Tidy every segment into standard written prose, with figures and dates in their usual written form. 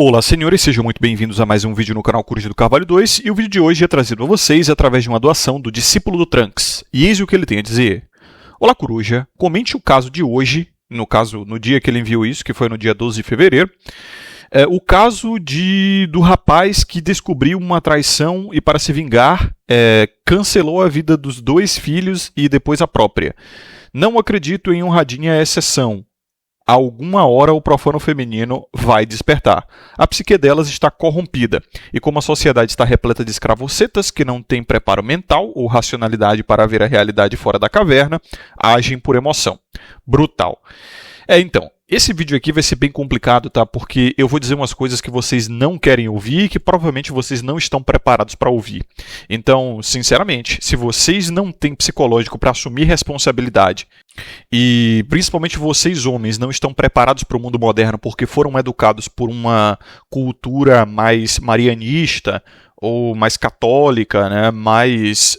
Olá, senhores, sejam muito bem-vindos a mais um vídeo no canal Coruja do Carvalho 2, e o vídeo de hoje é trazido a vocês através de uma doação do discípulo do Trunks. E eis o que ele tem a dizer. Olá, Coruja, comente o caso de hoje, no dia que ele enviou isso, que foi no dia 12 de fevereiro, o caso do rapaz que descobriu uma traição e, para se vingar, cancelou a vida dos dois filhos e depois a própria. Não acredito em honradinha exceção. Alguma hora o profano feminino vai despertar. A psique delas está corrompida, e como a sociedade está repleta de escravocetas que não têm preparo mental ou racionalidade para ver a realidade fora da caverna, agem por emoção. Brutal. Então, esse vídeo aqui vai ser bem complicado, tá? Porque eu vou dizer umas coisas que vocês não querem ouvir e que provavelmente vocês não estão preparados para ouvir. Então, sinceramente, se vocês não têm psicológico para assumir responsabilidade e principalmente vocês homens não estão preparados para o mundo moderno porque foram educados por uma cultura mais marianista ou mais católica, né? Mais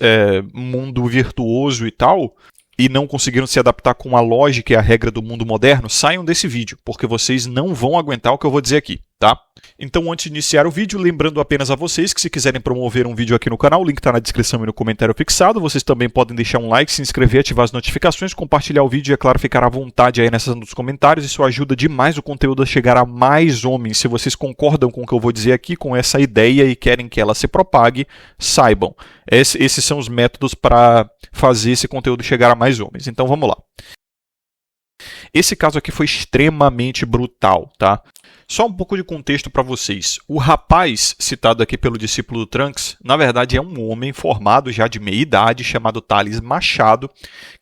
mundo virtuoso e tal, e não conseguiram se adaptar com a lógica e a regra do mundo moderno, saiam desse vídeo, porque vocês não vão aguentar o que eu vou dizer aqui, tá? Então, antes de iniciar o vídeo, lembrando apenas a vocês que se quiserem promover um vídeo aqui no canal, o link está na descrição e no comentário fixado. Vocês também podem deixar um like, se inscrever, ativar as notificações, compartilhar o vídeo e, é claro, ficar à vontade aí nos comentários. Isso ajuda demais o conteúdo a chegar a mais homens. Se vocês concordam com o que eu vou dizer aqui, com essa ideia e querem que ela se propague, saibam. Esses são os métodos para fazer esse conteúdo chegar a mais homens. Então, vamos lá. Esse caso aqui foi extremamente brutal, tá? Só um pouco de contexto para vocês. O rapaz citado aqui pelo discípulo do Trunks, na verdade é um homem formado já de meia idade, chamado Thales Machado,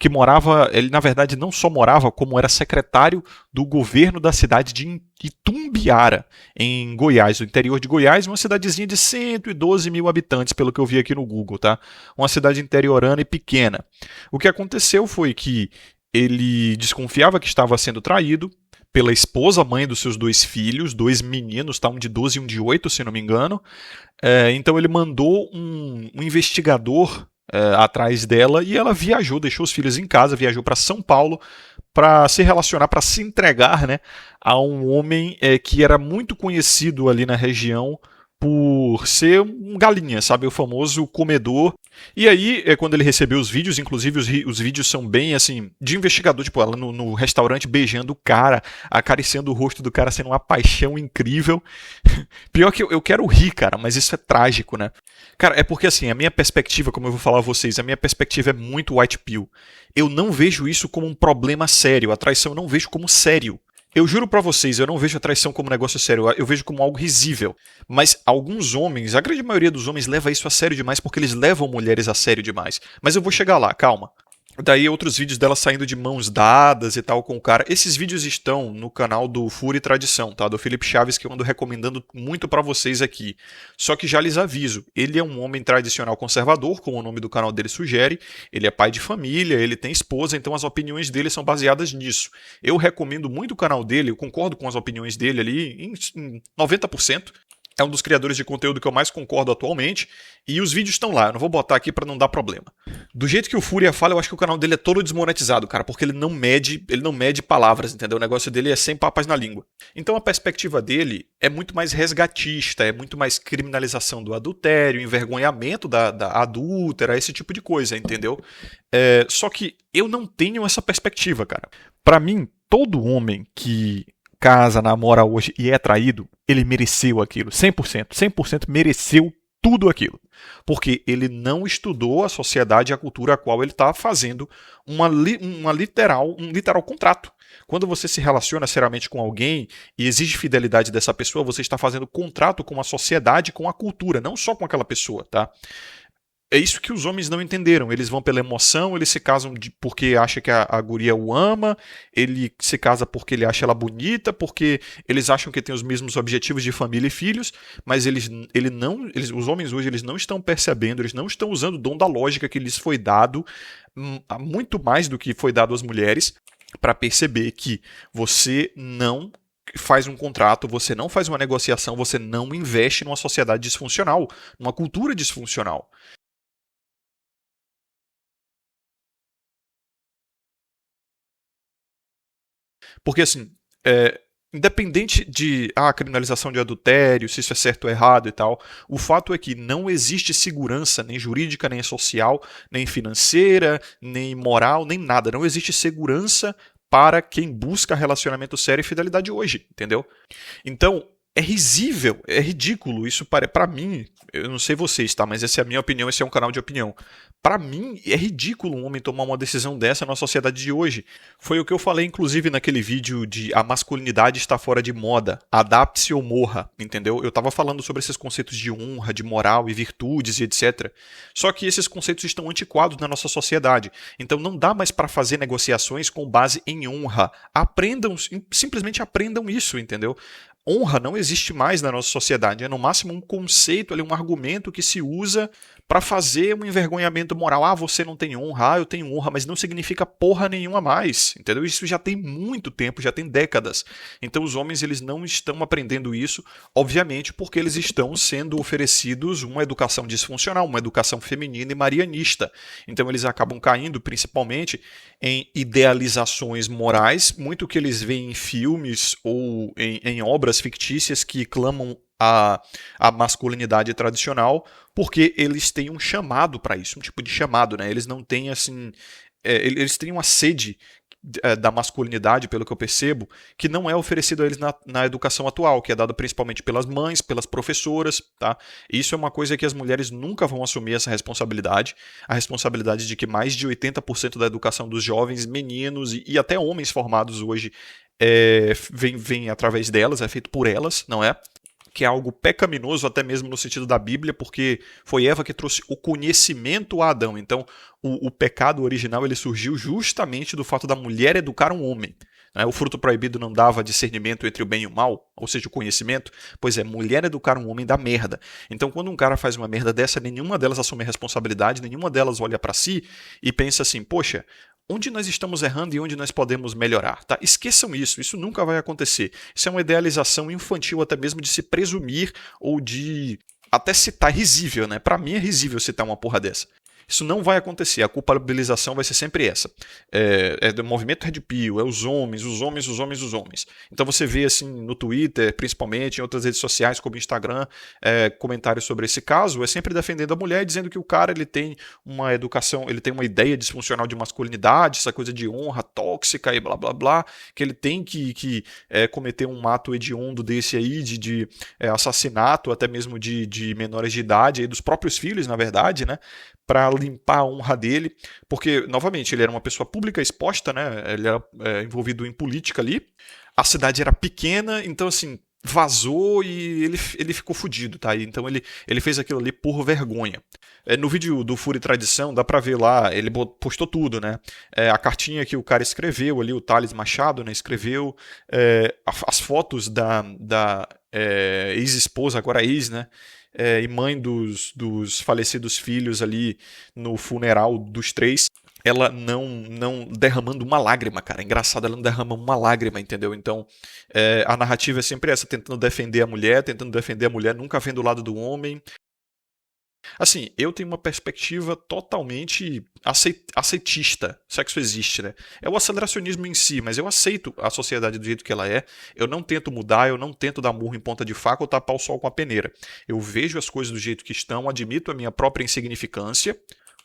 que morava, ele na verdade não só morava, como era secretário do governo da cidade de Itumbiara, em Goiás, no interior de Goiás, uma cidadezinha de 112 mil habitantes, pelo que eu vi aqui no Google, tá? Uma cidade interiorana e pequena. O que aconteceu foi que ele desconfiava que estava sendo traído pela esposa, mãe dos seus dois filhos, dois meninos, tá? Um de 12 e um de 8, se não me engano. Então ele mandou um investigador atrás dela e ela viajou, deixou os filhos em casa, viajou para São Paulo para se relacionar, para se entregar, né, a um homem que era muito conhecido ali na região por ser um galinha, sabe? O famoso comedor. E aí, quando ele recebeu os vídeos, inclusive os vídeos são bem, assim, de investigador, tipo, ela no restaurante beijando o cara, acariciando o rosto do cara, sendo uma paixão incrível. Pior que eu quero rir, cara, mas isso é trágico, né? Cara, é porque, assim, a minha perspectiva, como eu vou falar a vocês, a minha perspectiva é muito white pill. Eu não vejo isso como um problema sério, a traição eu não vejo como sério. Eu juro pra vocês, eu não vejo a traição como um negócio sério, eu vejo como algo risível. Mas alguns homens, a grande maioria dos homens leva isso a sério demais porque eles levam mulheres a sério demais. Mas eu vou chegar lá, calma. Daí outros vídeos dela saindo de mãos dadas e tal com o cara. Esses vídeos estão no canal do Fúria e Tradição, tá? Do Felipe Chaves, que eu ando recomendando muito pra vocês aqui. Só que já lhes aviso, ele é um homem tradicional conservador, como o nome do canal dele sugere. Ele é pai de família, ele tem esposa, então as opiniões dele são baseadas nisso. Eu recomendo muito o canal dele, eu concordo com as opiniões dele ali em 90%. É um dos criadores de conteúdo que eu mais concordo atualmente. E os vídeos estão lá, eu não vou botar aqui pra não dar problema. Do jeito que o Fúria fala, eu acho que o canal dele é todo desmonetizado, cara, porque ele não mede palavras, entendeu? O negócio dele é sem papas na língua. Então a perspectiva dele é muito mais resgatista, é muito mais criminalização do adultério, envergonhamento da adúltera, esse tipo de coisa, entendeu? Só que eu não tenho essa perspectiva, cara. Pra mim, todo homem que casa, namora hoje e é traído, ele mereceu aquilo, 100%, 100% mereceu tudo aquilo. Porque ele não estudou a sociedade e a cultura a qual ele está fazendo um literal contrato. Quando você se relaciona seriamente com alguém e exige fidelidade dessa pessoa, você está fazendo contrato com a sociedade, com a cultura, não só com aquela pessoa, tá? É isso que os homens não entenderam. Eles vão pela emoção, eles se casam porque acha que a guria o ama, ele se casa porque ele acha ela bonita, porque eles acham que tem os mesmos objetivos de família e filhos, mas os homens hoje eles não estão percebendo, eles não estão usando o dom da lógica que lhes foi dado, muito mais do que foi dado às mulheres, para perceber que você não faz um contrato, você não faz uma negociação, você não investe numa sociedade disfuncional, numa cultura disfuncional. Porque assim, Independente de criminalização de adultério, se isso é certo ou errado e tal, o fato é que não existe segurança, nem jurídica, nem social, nem financeira, nem moral, nem nada. Não existe segurança para quem busca relacionamento sério e fidelidade hoje, entendeu? Então, é risível, é ridículo. Isso para mim, eu não sei vocês, tá? Mas essa é a minha opinião, esse é um canal de opinião. Para mim, é ridículo um homem tomar uma decisão dessa na sociedade de hoje. Foi o que eu falei, inclusive, naquele vídeo de a masculinidade está fora de moda, adapte-se ou morra, entendeu? Eu tava falando sobre esses conceitos de honra, de moral e virtudes e etc. Só que esses conceitos estão antiquados na nossa sociedade. Então não dá mais para fazer negociações com base em honra. Aprendam, simplesmente aprendam isso, entendeu? Honra não existe mais na nossa sociedade. É no máximo um conceito, um argumento que se usa para fazer um envergonhamento moral. Ah, você não tem honra, eu tenho honra, mas não significa porra nenhuma mais, entendeu? Isso já tem muito tempo, já tem décadas. Então os homens eles não estão aprendendo isso, obviamente, porque eles estão sendo oferecidos uma educação disfuncional, uma educação feminina e marianista. Então eles acabam caindo principalmente em idealizações morais, muito que eles veem em filmes ou em obras fictícias que clamam a masculinidade tradicional, porque eles têm um chamado para isso, um tipo de chamado, né? Eles não têm assim, eles têm uma sede da masculinidade, pelo que eu percebo, que não é oferecido a eles na educação atual, que é dada principalmente pelas mães, pelas professoras, tá? Isso é uma coisa que as mulheres nunca vão assumir essa responsabilidade, a responsabilidade de que mais de 80% da educação dos jovens, meninos e até homens formados hoje vem através delas, é feito por elas, não é? Que é algo pecaminoso até mesmo no sentido da Bíblia, porque foi Eva que trouxe o conhecimento a Adão. Então, o pecado original ele surgiu justamente do fato da mulher educar um homem. O fruto proibido não dava discernimento entre o bem e o mal, ou seja, o conhecimento. Pois é, mulher educar um homem dá merda. Então, quando um cara faz uma merda dessa, nenhuma delas assume a responsabilidade, nenhuma delas olha para si e pensa assim, poxa, onde nós estamos errando e onde nós podemos melhorar, tá? Esqueçam isso nunca vai acontecer. Isso é uma idealização infantil até mesmo de se presumir ou de até citar, risível, né? Para mim é risível citar uma porra dessa. Isso não vai acontecer, a culpabilização vai ser sempre essa. É do movimento Red Pill, é os homens, os homens, os homens, os homens. Então você vê assim no Twitter, principalmente, em outras redes sociais como Instagram, comentários sobre esse caso, é sempre defendendo a mulher, dizendo que o cara ele tem uma educação, ele tem uma ideia disfuncional de masculinidade, essa coisa de honra tóxica e blá blá blá, que ele tem que cometer um ato hediondo desse aí, de assassinato, até mesmo de menores de idade, aí, dos próprios filhos, na verdade, né? Para limpar a honra dele, porque, novamente, ele era uma pessoa pública, exposta, né? Ele era envolvido em política ali, a cidade era pequena, então, assim, vazou e ele ficou fudido, tá? Então ele fez aquilo ali por vergonha. No vídeo do Fúria e Tradição, dá pra ver lá, ele postou tudo, né? A cartinha que o cara escreveu ali, o Thales Machado, né? Escreveu as fotos da ex-esposa, agora ex, né? E mãe dos falecidos filhos ali no funeral dos três, ela não derramando uma lágrima, cara. É engraçado, ela não derrama uma lágrima, entendeu? Então, a narrativa é sempre essa, tentando defender a mulher, nunca vendo o lado do homem. Assim, eu tenho uma perspectiva totalmente aceitista, se é que isso existe, né? É o aceleracionismo em si, mas eu aceito a sociedade do jeito que ela é, eu não tento mudar, eu não tento dar murro em ponta de faca ou tapar o sol com a peneira. Eu vejo as coisas do jeito que estão, admito a minha própria insignificância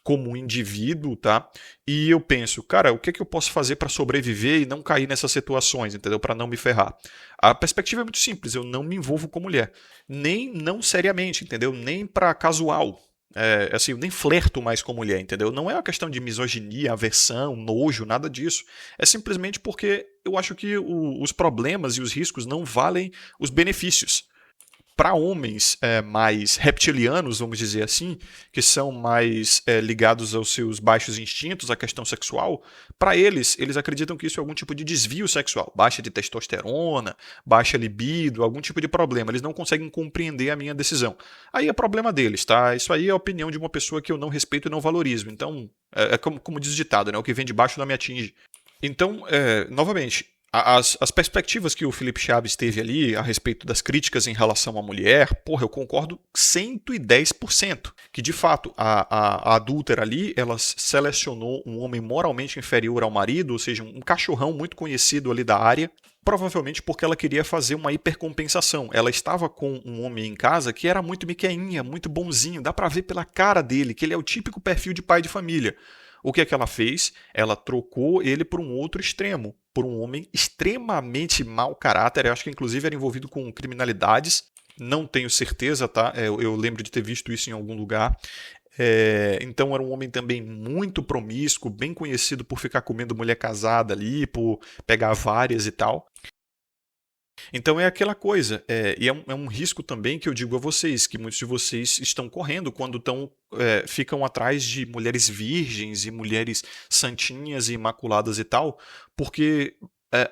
como um indivíduo, tá? E eu penso, cara, o que é que eu posso fazer para sobreviver e não cair nessas situações, entendeu? Para não me ferrar. A perspectiva é muito simples, eu não me envolvo com mulher. Nem não seriamente, entendeu? Nem para casual. Assim, eu nem flerto mais com mulher, entendeu? Não é uma questão de misoginia, aversão, nojo, nada disso. É simplesmente porque eu acho que os problemas e os riscos não valem os benefícios. Para homens mais reptilianos, vamos dizer assim, que são mais ligados aos seus baixos instintos, à questão sexual, para eles acreditam que isso é algum tipo de desvio sexual, baixa de testosterona, baixa libido, algum tipo de problema. Eles não conseguem compreender a minha decisão. Aí é problema deles, tá? Isso aí é a opinião de uma pessoa que eu não respeito e não valorizo. Então, como diz o ditado, né? O que vem de baixo não me atinge. Então, novamente, As perspectivas que o Felipe Chaves teve ali a respeito das críticas em relação à mulher, porra, eu concordo 110%. Que, de fato, a adúltera ali, ela selecionou um homem moralmente inferior ao marido, ou seja, um cachorrão muito conhecido ali da área, provavelmente porque ela queria fazer uma hipercompensação. Ela estava com um homem em casa que era muito miqueinha, muito bonzinho, dá pra ver pela cara dele que ele é o típico perfil de pai de família. O que é que ela fez? Ela trocou ele por um outro extremo, por um homem extremamente mau caráter, eu acho que inclusive era envolvido com criminalidades, não tenho certeza, tá? Eu lembro de ter visto isso em algum lugar. Então era um homem também muito promíscuo, bem conhecido por ficar comendo mulher casada ali, por pegar várias e tal. Então é aquela coisa, e é um risco também que eu digo a vocês, que muitos de vocês estão correndo quando ficam atrás de mulheres virgens e mulheres santinhas e imaculadas e tal, porque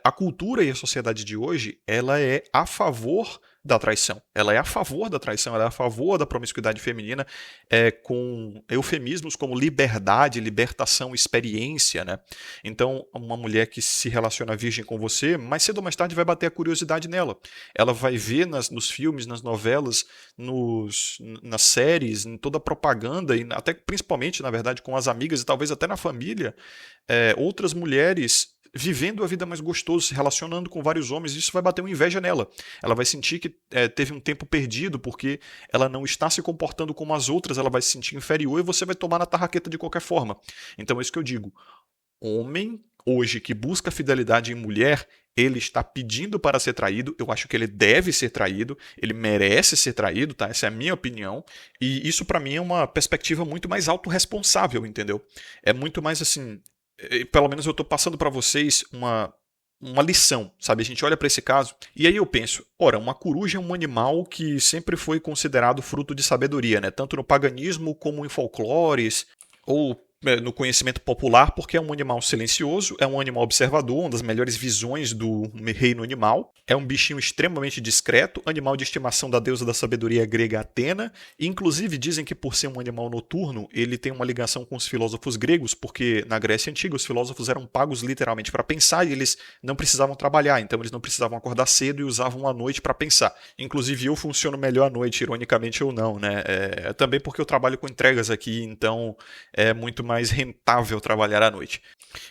a cultura e a sociedade de hoje, ela é a favor da traição. Ela é a favor da traição, ela é a favor da promiscuidade feminina, com eufemismos como liberdade, libertação, experiência, né? Então, uma mulher que se relaciona virgem com você, mais cedo ou mais tarde vai bater a curiosidade nela. Ela vai ver nos filmes, nas novelas, nas séries, em toda a propaganda, e até principalmente, na verdade, com as amigas e talvez até na família, outras mulheres vivendo a vida mais gostosa, se relacionando com vários homens, isso vai bater uma inveja nela. Ela vai sentir que teve um tempo perdido porque ela não está se comportando como as outras, ela vai se sentir inferior e você vai tomar na tarraqueta de qualquer forma. Então é isso que eu digo. Homem, hoje, que busca fidelidade em mulher, ele está pedindo para ser traído, eu acho que ele deve ser traído, ele merece ser traído, tá? Essa é a minha opinião, e isso para mim é uma perspectiva muito mais autorresponsável, entendeu? É muito mais assim, pelo menos eu estou passando para vocês uma lição, sabe? A gente olha para esse caso e aí eu penso, ora, uma coruja é um animal que sempre foi considerado fruto de sabedoria, né? Tanto no paganismo como em folclores ou no conhecimento popular, porque é um animal silencioso, é um animal observador, uma das melhores visões do reino animal, é um bichinho extremamente discreto, animal de estimação da deusa da sabedoria grega Atena, e inclusive dizem que por ser um animal noturno, ele tem uma ligação com os filósofos gregos, porque na Grécia Antiga os filósofos eram pagos literalmente para pensar e eles não precisavam trabalhar, então eles não precisavam acordar cedo e usavam a noite para pensar. Inclusive eu funciono melhor à noite, ironicamente ou não, né? Também porque eu trabalho com entregas aqui, então é muito mais rentável trabalhar à noite.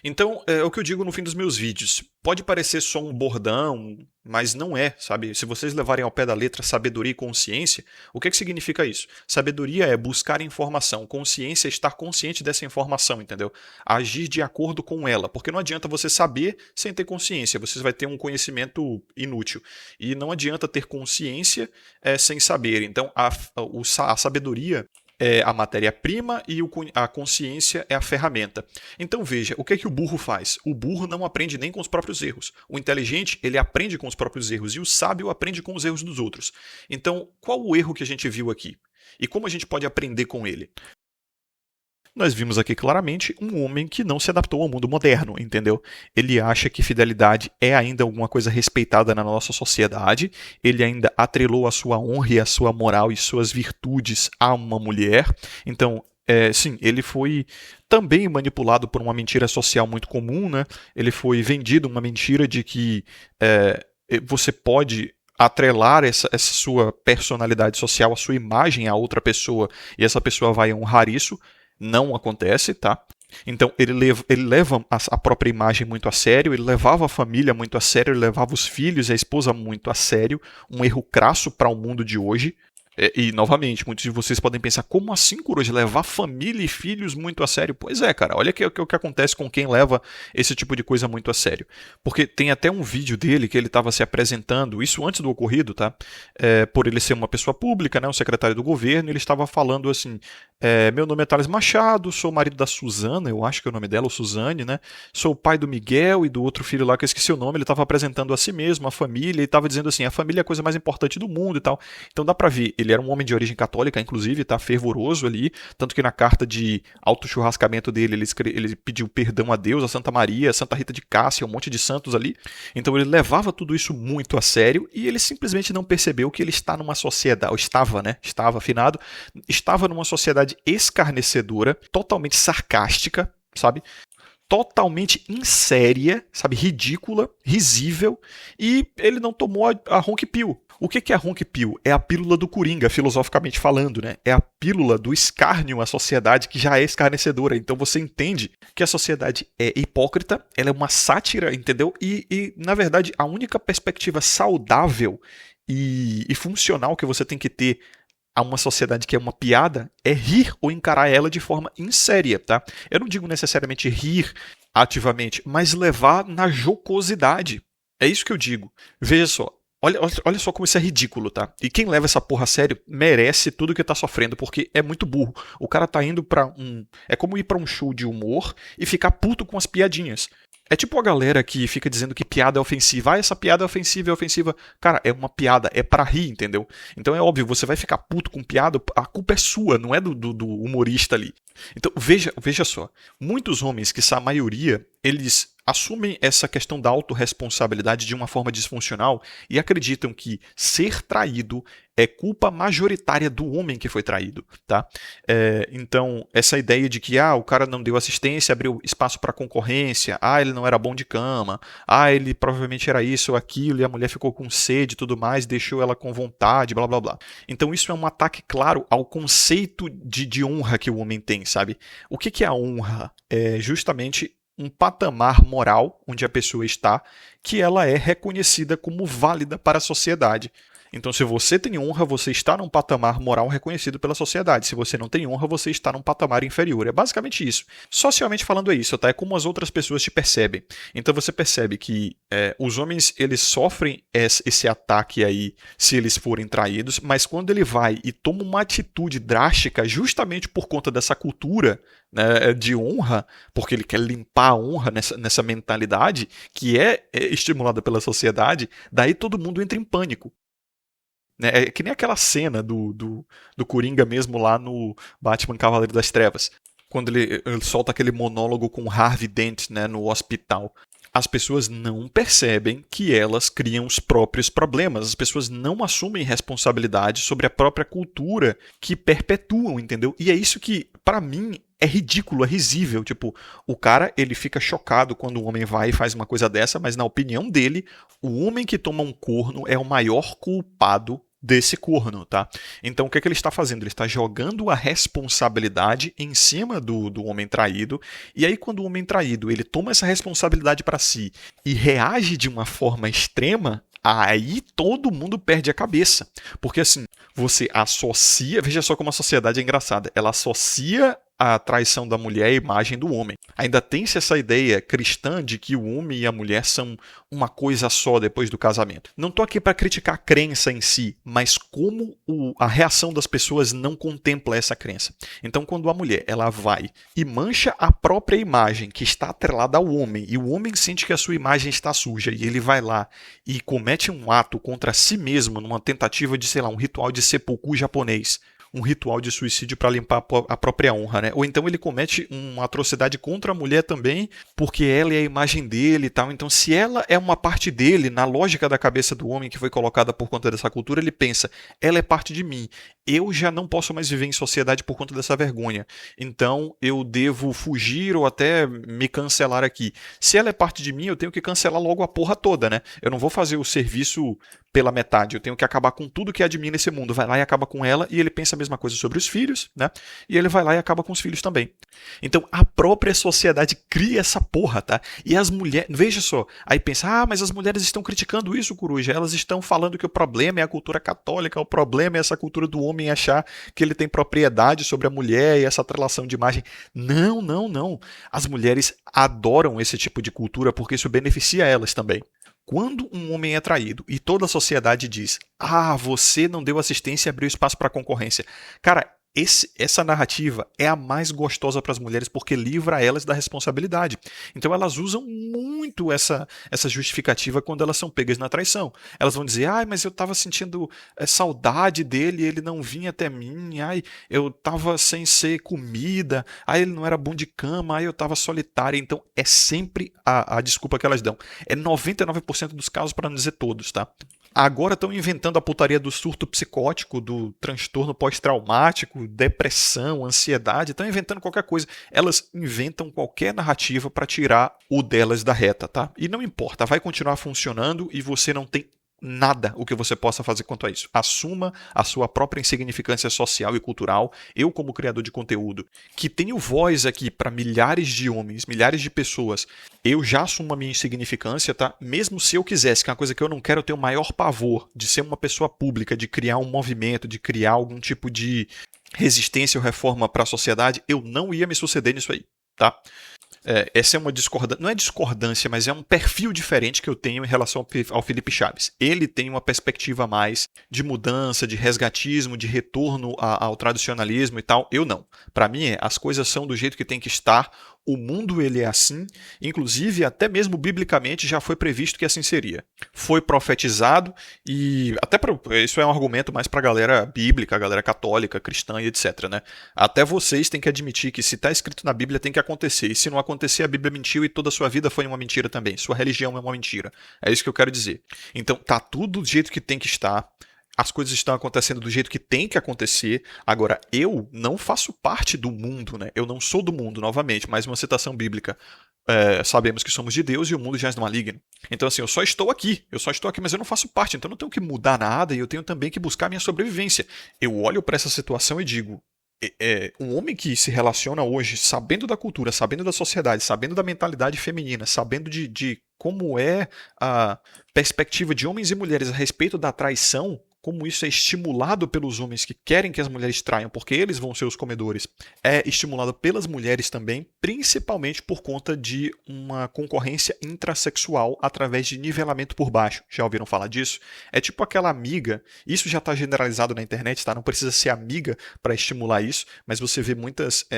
Então, é o que eu digo no fim dos meus vídeos. Pode parecer só um bordão, mas não é, sabe? Se vocês levarem ao pé da letra sabedoria e consciência, o que significa isso? Sabedoria é buscar informação, consciência é estar consciente dessa informação, entendeu? Agir de acordo com ela, porque não adianta você saber sem ter consciência, você vai ter um conhecimento inútil. E não adianta ter consciência sem saber. Então, a sabedoria é a matéria-prima e a consciência é a ferramenta. Então veja, o que é que o burro faz? O burro não aprende nem com os próprios erros. O inteligente, ele aprende com os próprios erros e o sábio aprende com os erros dos outros. Então, qual o erro que a gente viu aqui? E como a gente pode aprender com ele? Nós vimos aqui claramente um homem que não se adaptou ao mundo moderno, entendeu? Ele acha que fidelidade é ainda alguma coisa respeitada na nossa sociedade, ele ainda atrelou a sua honra e a sua moral e suas virtudes a uma mulher. Então, sim, ele foi também manipulado por uma mentira social muito comum, né? Ele foi vendido uma mentira de que você pode atrelar essa sua personalidade social, a sua imagem a outra pessoa, e essa pessoa vai honrar isso. Não acontece, tá? Então ele leva a própria imagem muito a sério, ele levava a família muito a sério, ele levava os filhos e a esposa muito a sério, um erro crasso para o mundo de hoje. E, novamente, muitos de vocês podem pensar, como assim, Coruja, levar família e filhos muito a sério? Pois é, cara, olha o que acontece com quem leva esse tipo de coisa muito a sério. Porque tem até um vídeo dele que ele estava se apresentando, isso antes do ocorrido, tá? Por ele ser uma pessoa pública, né, um secretário do governo, ele estava falando assim, meu nome é Thales Machado, sou o marido da Suzana, eu acho que é o nome dela, ou Suzane, né? Sou o pai do Miguel e do outro filho lá que eu esqueci o nome, ele estava apresentando a si mesmo, a família, e estava dizendo assim, a família é a coisa mais importante do mundo e tal. Então dá pra ver, ele era um homem de origem católica, inclusive, tá fervoroso ali, tanto que na carta de auto-churrascamento dele, ele pediu perdão a Deus, a Santa Maria, a Santa Rita de Cássia, um monte de santos ali. Então ele levava tudo isso muito a sério e ele simplesmente não percebeu que ele está numa sociedade, ou estava, né? Estava afinado, estava numa sociedade escarnecedora, totalmente sarcástica, sabe? totalmente inséria, sabe, ridícula, risível, e ele não tomou a Honk Pill. O que é a Honk Pill? É a pílula do Coringa, filosoficamente falando, né? É a pílula do escárnio à sociedade que já é escarnecedora. Então você entende que a sociedade é hipócrita, ela é uma sátira, entendeu? Na verdade, a única perspectiva saudável e funcional que você tem que ter a uma sociedade que é uma piada é rir ou encarar ela de forma inséria, tá? Eu não digo necessariamente rir ativamente, mas levar na jocosidade. É isso que eu digo. Veja só. Olha só como isso é ridículo, tá? E quem leva essa porra a sério merece tudo que tá sofrendo, porque é muito burro. O cara tá indo pra um... É como ir pra um show de humor e ficar puto com as piadinhas. É tipo a galera que fica dizendo que piada é ofensiva. Ah, essa piada é ofensiva, é ofensiva. Cara, é uma piada, é pra rir, entendeu? Então é óbvio, você vai ficar puto com piada, a culpa é sua, não é do humorista ali. Então veja só, muitos homens, que a maioria, eles assumem essa questão da autorresponsabilidade de uma forma disfuncional e acreditam que ser traído é culpa majoritária do homem que foi traído, tá? Então, essa ideia de que o cara não deu assistência, abriu espaço para concorrência, ele não era bom de cama, ele provavelmente era isso ou aquilo, e a mulher ficou com sede e tudo mais, deixou ela com vontade, blá blá blá. Então, isso é um ataque claro ao conceito de honra que o homem tem, sabe? O que é a honra? É justamente um patamar moral onde a pessoa está, que ela é reconhecida como válida para a sociedade. Então, se você tem honra, você está num patamar moral reconhecido pela sociedade. Se você não tem honra, você está num patamar inferior. É basicamente isso. Socialmente falando é isso, tá? É como as outras pessoas te percebem. Então, você percebe que os homens, eles sofrem esse ataque aí se eles forem traídos, mas quando ele vai e toma uma atitude drástica justamente por conta dessa cultura, né, de honra, porque ele quer limpar a honra nessa mentalidade que é estimulada pela sociedade, daí todo mundo entra em pânico. É que nem aquela cena do Coringa mesmo lá no Batman Cavaleiro das Trevas. Quando ele solta aquele monólogo com Harvey Dent, né, no hospital. As pessoas não percebem que elas criam os próprios problemas. As pessoas não assumem responsabilidade sobre a própria cultura que perpetuam, entendeu? E é isso que, pra mim, é ridículo, é risível. Tipo, o cara, ele fica chocado quando o homem vai e faz uma coisa dessa, mas na opinião dele, o homem que toma um corno é o maior culpado desse corno, tá? Então o que ele está fazendo? Ele está jogando a responsabilidade em cima do homem traído, e aí quando o homem traído ele toma essa responsabilidade para si e reage de uma forma extrema, aí todo mundo perde a cabeça. Porque assim, você associa, veja só como a sociedade é engraçada, ela associa a traição da mulher à imagem do homem. Ainda tem-se essa ideia cristã de que o homem e a mulher são uma coisa só depois do casamento. Não estou aqui para criticar a crença em si, mas como a reação das pessoas não contempla essa crença. Então, quando a mulher ela vai e mancha a própria imagem que está atrelada ao homem, e o homem sente que a sua imagem está suja, e ele vai lá e comete um ato contra si mesmo numa tentativa de, sei lá, um ritual de seppuku japonês, um ritual de suicídio para limpar a própria honra, né? Ou então ele comete uma atrocidade contra a mulher também, porque ela é a imagem dele e tal. Então, se ela é uma parte dele, na lógica da cabeça do homem que foi colocada por conta dessa cultura, ele pensa, ela é parte de mim. Eu já não posso mais viver em sociedade por conta dessa vergonha. Então, eu devo fugir ou até me cancelar aqui. Se ela é parte de mim, eu tenho que cancelar logo a porra toda, né? Eu não vou fazer o serviço pela metade. Eu tenho que acabar com tudo que há de mim nesse mundo. Vai lá e acaba com ela, e ele pensa a mesma coisa sobre os filhos, né? E ele vai lá e acaba com os filhos também. Então, a própria sociedade cria essa porra, tá? E as mulheres... Veja só. Aí pensa, mas as mulheres estão criticando isso, Coruja. Elas estão falando que o problema é a cultura católica, o problema é essa cultura do homem achar que ele tem propriedade sobre a mulher e essa atrelação de imagem. Não, não, não. As mulheres adoram esse tipo de cultura porque isso beneficia elas também. Quando um homem é traído e toda a sociedade diz, você não deu assistência e abriu espaço para concorrência. Cara, essa narrativa é a mais gostosa para as mulheres porque livra elas da responsabilidade. Então elas usam muito essa justificativa quando elas são pegas na traição. Elas vão dizer, mas eu estava sentindo saudade dele, ele não vinha até mim, eu estava sem ser comida, ele não era bom de cama, eu estava solitária. Então é sempre a desculpa que elas dão. É 99% dos casos, para não dizer todos, tá? Agora estão inventando a putaria do surto psicótico, do transtorno pós-traumático, depressão, ansiedade, estão inventando qualquer coisa. Elas inventam qualquer narrativa para tirar o delas da reta, tá? E não importa, vai continuar funcionando e você não tem nada o que você possa fazer quanto a isso. Assuma a sua própria insignificância social e cultural. Eu, como criador de conteúdo, que tenho voz aqui para milhares de homens, milhares de pessoas, eu já assumo a minha insignificância, tá? Mesmo se eu quisesse, que é uma coisa que eu não quero, eu tenho o maior pavor de ser uma pessoa pública, de criar um movimento, de criar algum tipo de resistência ou reforma para a sociedade, eu não ia me suceder nisso aí, tá? Essa é uma discordância, não é discordância, mas é um perfil diferente que eu tenho em relação ao Felipe Chaves. Ele tem uma perspectiva mais de mudança, de resgatismo, de retorno ao tradicionalismo e tal. Eu não. Para mim, as coisas são do jeito que tem que estar. O mundo ele é assim, inclusive até mesmo biblicamente já foi previsto que assim seria. Foi profetizado e até isso é um argumento mais para a galera bíblica, a galera católica, cristã e etc, né? Até vocês têm que admitir que se está escrito na Bíblia tem que acontecer. E se não acontecer, a Bíblia mentiu e toda a sua vida foi uma mentira também. Sua religião é uma mentira. É isso que eu quero dizer. Então tá tudo do jeito que tem que estar. As coisas estão acontecendo do jeito que tem que acontecer. Agora, eu não faço parte do mundo, né? Eu não sou do mundo, novamente, mais uma citação bíblica. Sabemos que somos de Deus e o mundo já é maligno. Então, assim, eu só estou aqui, mas eu não faço parte, então eu não tenho que mudar nada e eu tenho também que buscar minha sobrevivência. Eu olho para essa situação e digo, um homem que se relaciona hoje, sabendo da cultura, sabendo da sociedade, sabendo da mentalidade feminina, sabendo de como é a perspectiva de homens e mulheres a respeito da traição, como isso é estimulado pelos homens que querem que as mulheres traiam, porque eles vão ser os comedores, é estimulado pelas mulheres também, principalmente por conta de uma concorrência intrasexual através de nivelamento por baixo. Já ouviram falar disso? É tipo aquela amiga, isso já está generalizado na internet, tá? Não precisa ser amiga para estimular isso, mas você vê muitas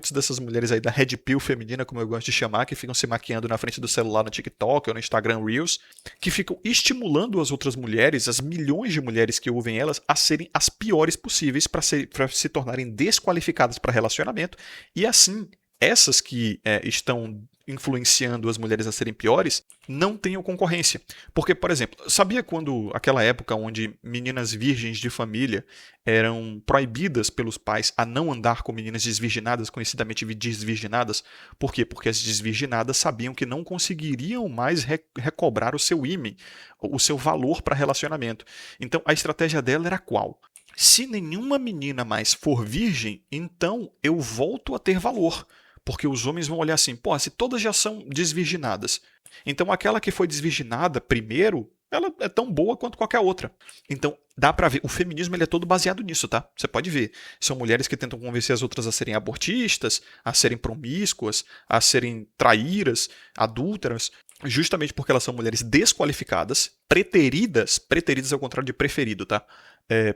dessas mulheres aí da Red Pill feminina, como eu gosto de chamar, que ficam se maquiando na frente do celular no TikTok ou no Instagram Reels, que ficam estimulando as outras mulheres, as milhões de mulheres que ouvem elas, a serem as piores possíveis para se tornarem desqualificadas para relacionamento e assim essas que estão influenciando as mulheres a serem piores não tenham concorrência. Porque, por exemplo, sabia quando aquela época onde meninas virgens de família eram proibidas pelos pais a não andar com meninas desvirginadas, conhecidamente desvirginadas? Por quê? Porque as desvirginadas sabiam que não conseguiriam mais recobrar o seu ímã, o seu valor para relacionamento. Então, a estratégia dela era qual? Se nenhuma menina mais for virgem, então eu volto a ter valor. Porque os homens vão olhar assim, pô, se todas já são desvirginadas, então aquela que foi desvirginada primeiro, ela é tão boa quanto qualquer outra. Então, dá pra ver, o feminismo ele é todo baseado nisso, tá? Você pode ver. São mulheres que tentam convencer as outras a serem abortistas, a serem promíscuas, a serem traíras, adúlteras, justamente porque elas são mulheres desqualificadas, preteridas é o contrário de preferido, tá?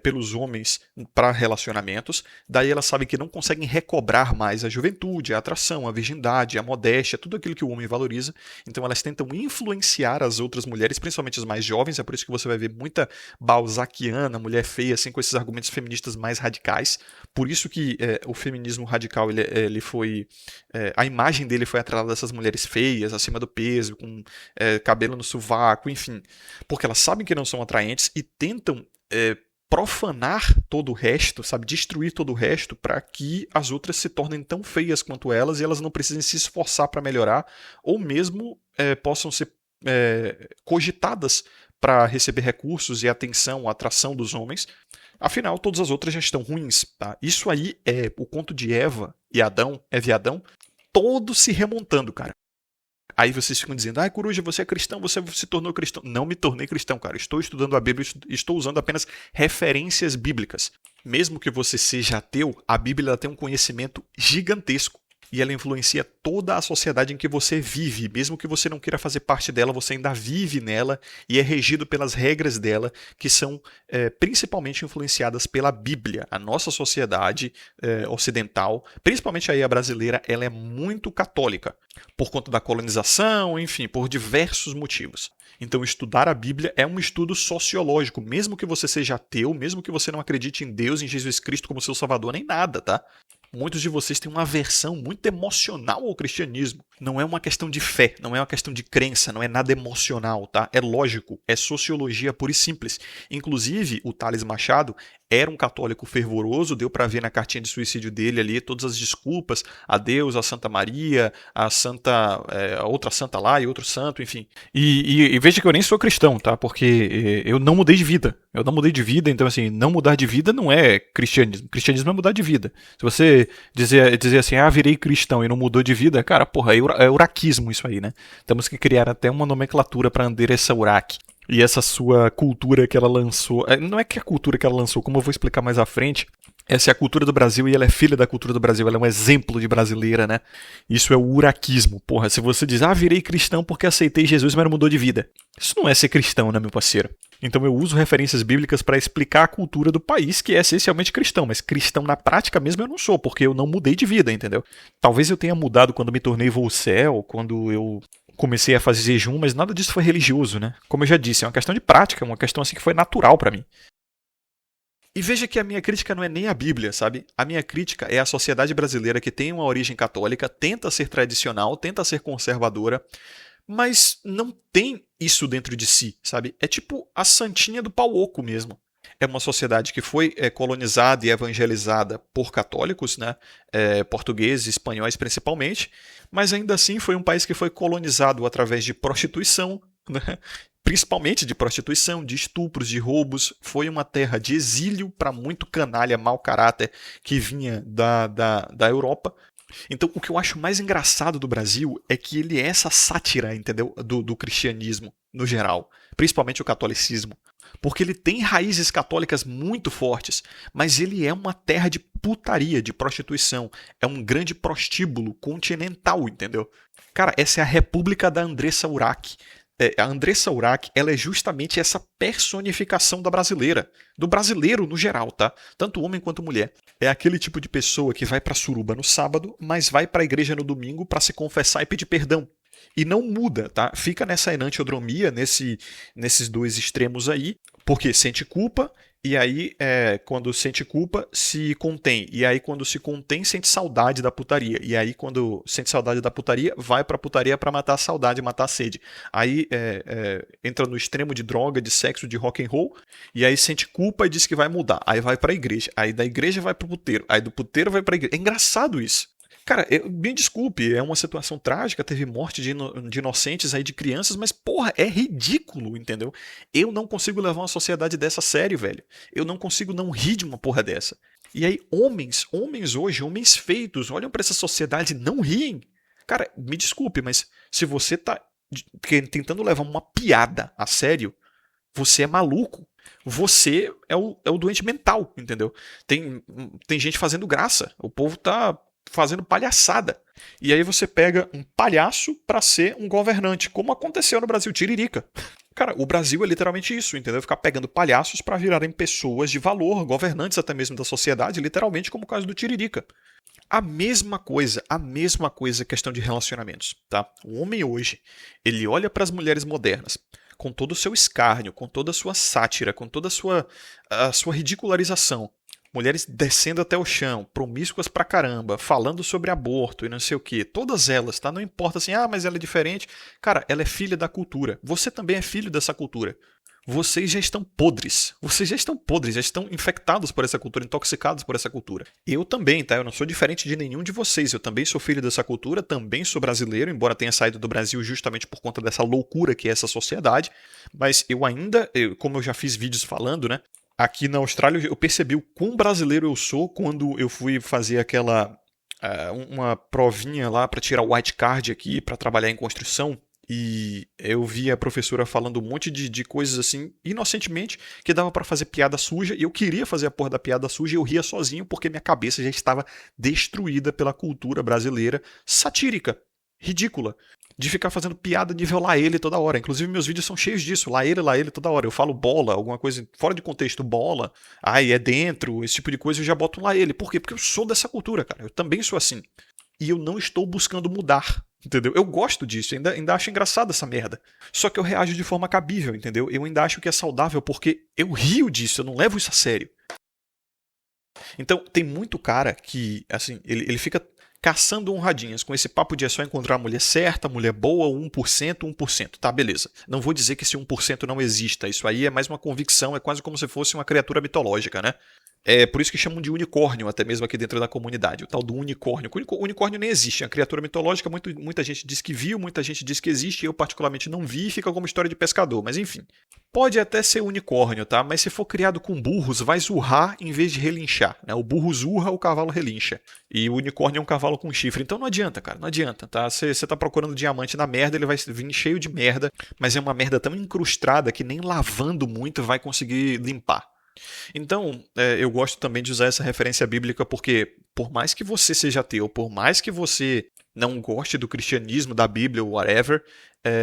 Pelos homens para relacionamentos, daí elas sabem que não conseguem recobrar mais a juventude, a atração, a virgindade, a modéstia, tudo aquilo que o homem valoriza, então elas tentam influenciar as outras mulheres, principalmente as mais jovens, é por isso que você vai ver muita balzaquiana, mulher feia, assim, com esses argumentos feministas mais radicais, por isso que o feminismo radical, ele foi, a imagem dele foi atrelada dessas mulheres feias, acima do peso, com cabelo no sovaco, enfim, porque elas sabem que não são atraentes e tentam profanar todo o resto, sabe, destruir todo o resto para que as outras se tornem tão feias quanto elas e elas não precisem se esforçar para melhorar ou mesmo possam ser cogitadas para receber recursos e atenção, atração dos homens. Afinal, todas as outras já estão ruins. Tá? Isso aí é o conto de Eva e Adão, todo se remontando, cara. Aí vocês ficam dizendo, Coruja, você é cristão, você se tornou cristão. Não me tornei cristão, cara. Estou estudando a Bíblia, estou usando apenas referências bíblicas. Mesmo que você seja ateu, a Bíblia tem um conhecimento gigantesco. E ela influencia toda a sociedade em que você vive. Mesmo que você não queira fazer parte dela, você ainda vive nela e é regido pelas regras dela, que são principalmente influenciadas pela Bíblia. A nossa sociedade ocidental, principalmente aí a brasileira, ela é muito católica. Por conta da colonização, enfim, por diversos motivos. Então, estudar a Bíblia é um estudo sociológico, mesmo que você seja ateu, mesmo que você não acredite em Deus, em Jesus Cristo como seu salvador, nem nada, tá? Muitos de vocês têm uma aversão muito emocional ao cristianismo. Não é uma questão de fé, não é uma questão de crença, não é nada emocional, tá? É lógico, é sociologia pura e simples. Inclusive, o Tales Machado era um católico fervoroso, deu para ver na cartinha de suicídio dele ali todas as desculpas a Deus, a Santa Maria, a Santa, a outra santa lá e outro santo, enfim. E veja que eu nem sou cristão, tá? Porque eu não mudei de vida. Eu não mudei de vida, então assim, não mudar de vida não é cristianismo. Cristianismo é mudar de vida. Se você dizer assim, virei cristão e não mudou de vida, cara, porra, é uraquismo isso aí, né? Temos que criar até uma nomenclatura para endereçar uraque. E essa sua cultura que ela lançou, não é que a cultura que ela lançou, como eu vou explicar mais à frente, essa é a cultura do Brasil e ela é filha da cultura do Brasil, ela é um exemplo de brasileira, né? Isso é o uraquismo. Porra, se você diz, virei cristão porque aceitei Jesus, mas não mudou de vida. Isso não é ser cristão, né, meu parceiro? Então eu uso referências bíblicas para explicar a cultura do país, que é essencialmente cristão, mas cristão na prática mesmo eu não sou, porque eu não mudei de vida, entendeu? Talvez eu tenha mudado quando me tornei Volcel, quando eu comecei a fazer jejum, mas nada disso foi religioso, né? Como eu já disse, é uma questão de prática, uma questão assim que foi natural para mim. E veja que a minha crítica não é nem a Bíblia, sabe? A minha crítica é a sociedade brasileira que tem uma origem católica, tenta ser tradicional, tenta ser conservadora, mas não tem isso dentro de si, sabe? É tipo a santinha do pau oco mesmo. É uma sociedade que foi colonizada e evangelizada por católicos, né? Portugueses, espanhóis principalmente, mas ainda assim foi um país que foi colonizado através de prostituição, né? Principalmente de prostituição, de estupros, de roubos. Foi uma terra de exílio para muito canalha, mau caráter que vinha da Europa. Então, o que eu acho mais engraçado do Brasil é que ele é essa sátira, entendeu? Do cristianismo, no geral. Principalmente o catolicismo. Porque ele tem raízes católicas muito fortes, mas ele é uma terra de putaria, de prostituição. É um grande prostíbulo continental, entendeu? Cara, essa é a República da Andressa Urach. A Andressa Urach, ela é justamente essa personificação da brasileira. Do brasileiro no geral, tá? Tanto homem quanto mulher. É aquele tipo de pessoa que vai pra suruba no sábado, mas vai pra igreja no domingo pra se confessar e pedir perdão. E não muda, tá? Fica nessa enantiodromia, nesses dois extremos aí, porque sente culpa, e aí quando sente culpa, se contém. E aí quando se contém, sente saudade da putaria. E aí quando sente saudade da putaria, vai pra putaria pra matar a saudade, matar a sede. Aí entra no extremo de droga, de sexo, de rock and roll, e aí sente culpa e diz que vai mudar. Aí vai pra igreja. Aí da igreja vai pro puteiro. Aí do puteiro vai pra igreja. É engraçado isso. Cara, me desculpe, é uma situação trágica, teve morte de inocentes aí, de crianças, mas porra, é ridículo, entendeu? Eu não consigo levar uma sociedade dessa a sério, velho. Eu não consigo não rir de uma porra dessa. E aí, homens hoje, homens feitos, olham pra essa sociedade e não riem. Cara, me desculpe, mas se você tá tentando levar uma piada a sério, você é maluco. Você é o doente mental, entendeu? Tem gente fazendo graça. O povo tá fazendo palhaçada. E aí você pega um palhaço pra ser um governante, como aconteceu no Brasil, Tiririca. Cara, o Brasil é literalmente isso, entendeu? Ficar pegando palhaços pra virarem pessoas de valor, governantes até mesmo da sociedade, literalmente como o caso do Tiririca. A mesma coisa, questão de relacionamentos, tá? O homem hoje, ele olha para as mulheres modernas, com todo o seu escárnio, com toda a sua sátira, com toda a sua ridicularização. Mulheres descendo até o chão, promíscuas pra caramba, falando sobre aborto e não sei o que. Todas elas, tá? Não importa assim, mas ela é diferente. Cara, ela é filha da cultura. Você também é filho dessa cultura. Vocês já estão podres. Já estão infectados por essa cultura, intoxicados por essa cultura. Eu também, tá? Eu não sou diferente de nenhum de vocês. Eu também sou filho dessa cultura, também sou brasileiro, embora tenha saído do Brasil justamente por conta dessa loucura que é essa sociedade. Mas eu ainda, como eu já fiz vídeos falando, né? Aqui na Austrália eu percebi o quão brasileiro eu sou quando eu fui fazer uma provinha lá para tirar o white card aqui para trabalhar em construção. E eu vi a professora falando um monte de coisas assim, inocentemente, que dava pra fazer piada suja, e eu queria fazer a porra da piada suja e eu ria sozinho porque minha cabeça já estava destruída pela cultura brasileira satírica, ridícula, de ficar fazendo piada nível lá ele toda hora. Inclusive meus vídeos são cheios disso, lá ele toda hora. Eu falo bola, alguma coisa fora de contexto, bola, é dentro, esse tipo de coisa, eu já boto um lá ele. Por quê? Porque eu sou dessa cultura, cara, eu também sou assim. E eu não estou buscando mudar, entendeu? Eu gosto disso, ainda acho engraçado essa merda. Só que eu reajo de forma cabível, entendeu? Eu ainda acho que é saudável porque eu rio disso, eu não levo isso a sério. Então, tem muito cara que, assim, ele fica caçando honradinhas, com esse papo de é só encontrar a mulher certa, a mulher boa, 1%, 1%. Tá, beleza. Não vou dizer que esse 1% não exista. Isso aí é mais uma convicção, é quase como se fosse uma criatura mitológica, né? É por isso que chamam de unicórnio, até mesmo aqui dentro da comunidade. O tal do unicórnio. O unicórnio nem existe, é uma criatura mitológica. Muita gente diz que viu, muita gente diz que existe. Eu, particularmente, não vi e fica como história de pescador. Mas, enfim. Pode até ser unicórnio, tá? Mas se for criado com burros, vai zurrar em vez de relinchar, né? O burro zurra, o cavalo relincha. E o unicórnio é um cavalo com chifre. Então não adianta, cara. Não adianta, tá? Você tá procurando diamante na merda, ele vai vir cheio de merda. Mas é uma merda tão incrustada que nem lavando muito vai conseguir limpar. Então, eu gosto também de usar essa referência bíblica porque, por mais que você seja ateu, por mais que você não goste do cristianismo, da Bíblia ou whatever,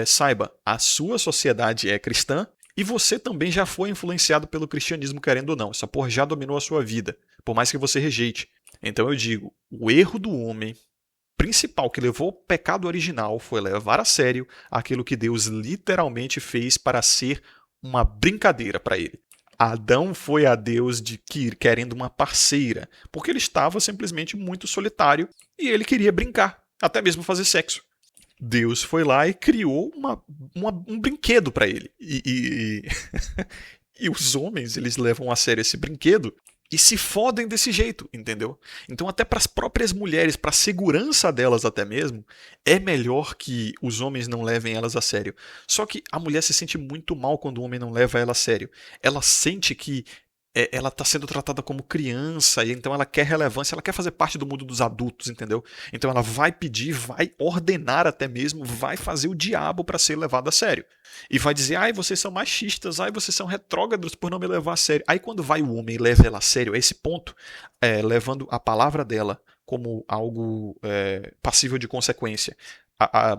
saiba, a sua sociedade é cristã e você também já foi influenciado pelo cristianismo, querendo ou não. Essa porra já dominou a sua vida, por mais que você rejeite. Então eu digo, o erro do homem principal que levou ao pecado original foi levar a sério aquilo que Deus literalmente fez para ser uma brincadeira para ele. Adão foi a Deus querendo uma parceira, porque ele estava simplesmente muito solitário e ele queria brincar, até mesmo fazer sexo. Deus foi lá e criou um brinquedo para ele. E os homens, eles levam a sério esse brinquedo e se fodem desse jeito, entendeu? Então até para as próprias mulheres, para a segurança delas até mesmo, é melhor que os homens não levem elas a sério. Só que a mulher se sente muito mal quando o homem não leva ela a sério. Ela sente que ela está sendo tratada como criança, e então ela quer relevância, ela quer fazer parte do mundo dos adultos, entendeu? Então ela vai pedir, vai ordenar até mesmo, vai fazer o diabo para ser levada a sério. E vai dizer, ai, vocês são machistas, ai, vocês são retrógrados por não me levar a sério. Aí quando vai o homem e leva ela a sério, a esse ponto, levando a palavra dela como algo passível de consequência,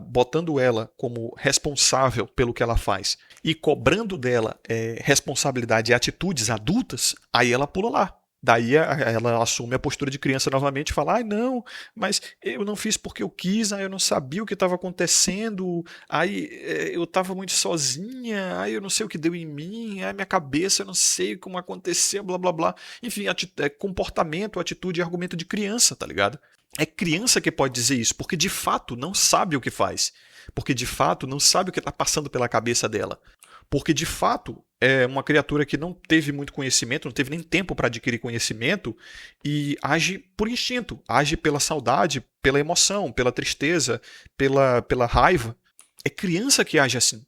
botando ela como responsável pelo que ela faz e cobrando dela responsabilidade e atitudes adultas, aí ela pula lá. Daí ela assume a postura de criança novamente e fala, ai não, mas eu não fiz porque eu quis, eu não sabia o que estava acontecendo, aí eu estava muito sozinha, aí eu não sei o que deu em mim, aí minha cabeça eu não sei como aconteceu, blá blá blá. Enfim, comportamento, atitude e argumento de criança, tá ligado? É criança que pode dizer isso, porque de fato não sabe o que faz. Porque de fato não sabe o que está passando pela cabeça dela. Porque de fato é uma criatura que não teve muito conhecimento, não teve nem tempo para adquirir conhecimento e age por instinto, age pela saudade, pela emoção, pela tristeza, pela raiva. É criança que age assim.